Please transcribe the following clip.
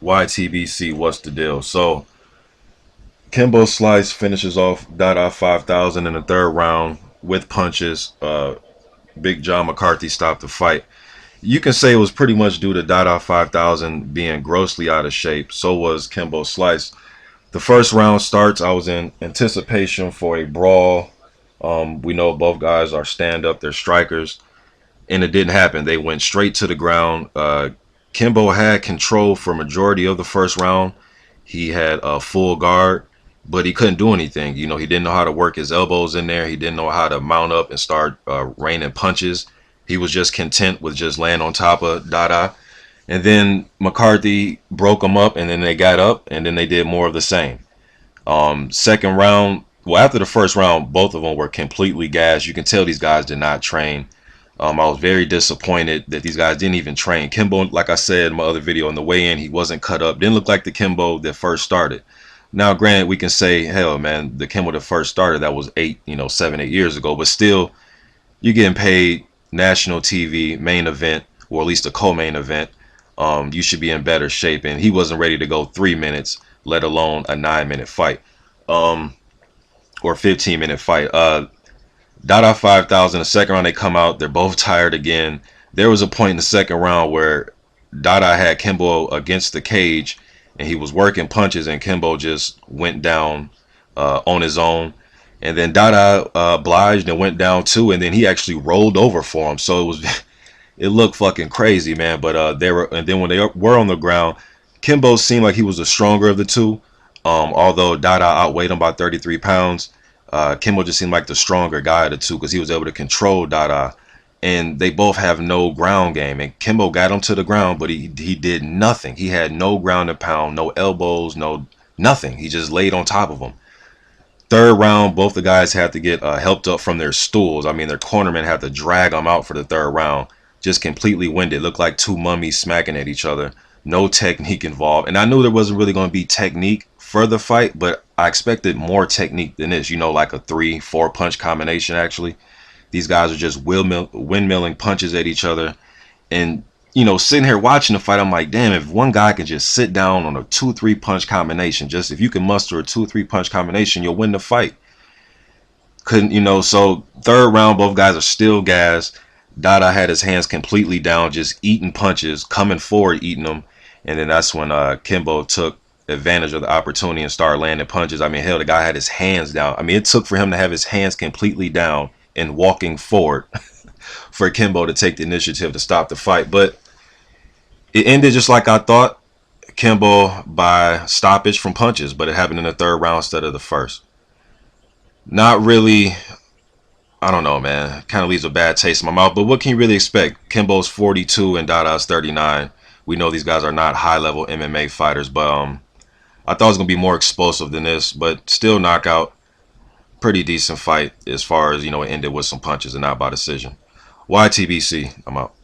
YTBC, what's the deal? So, Kimbo Slice finishes off Dada 5000 in the third round with punches. Big John McCarthy stopped the fight. You can say it was pretty much due to Dada 5000 being grossly out of shape. So was Kimbo Slice. The first round starts. I was in anticipation for a brawl. We know both guys are stand up, they're strikers, and it didn't happen. They went straight to the ground. Kimbo had control for majority of the first round. He had a full guard, but he couldn't do anything. You know, he didn't know how to work his elbows in there. He didn't know how to mount up and start raining punches. He was just content with just laying on top of Dada. And then McCarthy broke him up, and then they got up, and then they did more of the same. Second round, well, after the first round, both of them were completely gassed. You can tell these guys did not train. I was very disappointed that these guys didn't even train. Kimbo, like I said in my other video, in the weigh-in, he wasn't cut up. Didn't look like the Kimbo that first started. Now, granted, we can say, hell, man, the Kimbo that first started, that was 7, 8 years ago. But still, you're getting paid national TV, main event, or at least a co-main event. You should be in better shape. And he wasn't ready to go 3 minutes, let alone a 9-minute fight. Or 15-minute fight. Dada 5000, the second round they come out, they're both tired again. There was a point in the second round where Dada had Kimbo against the cage, and he was working punches, and Kimbo just went down on his own. And then Dada obliged and went down too, and then he actually rolled over for him. So it looked fucking crazy, man. But and then when they were on the ground, Kimbo seemed like he was the stronger of the two. Although Dada outweighed him by 33 pounds. Kimbo just seemed like the stronger guy of the two because he was able to control Dada. And they both have no ground game. And Kimbo got him to the ground, but he did nothing. He had no ground and pound, no elbows, no nothing. He just laid on top of him. Third round, both the guys had to get helped up from their stools. I mean, their cornermen had to drag them out for the third round. Just completely winded. Looked like two mummies smacking at each other. No technique involved. And I knew there wasn't really going to be technique for the fight, but I expected more technique than this. You know, like a 3-4 punch combination, actually. These guys are just windmilling punches at each other. And, you know, sitting here watching the fight, I'm like, damn, if one guy can just sit down on a 2-3 punch combination, just if you can muster a 2-3 punch combination, you'll win the fight. Couldn't, you know, so third round, both guys are still gassed. Dada had his hands completely down, just eating punches, coming forward, eating them. And then that's when Kimbo took advantage of the opportunity and started landing punches. I mean, hell, the guy had his hands down. I mean, it took for him to have his hands completely down and walking forward for Kimbo to take the initiative to stop the fight. But it ended just like I thought. Kimbo by stoppage from punches, but it happened in the third round instead of the first. Not really, I don't know, man. Kind of leaves a bad taste in my mouth. But what can you really expect? Kimbo's 42 and Dada's 39. We know these guys are not high-level MMA fighters, but I thought it was going to be more explosive than this, but still knockout. Pretty decent fight as far as, you know, it ended with some punches and not by decision. YTBC, I'm out.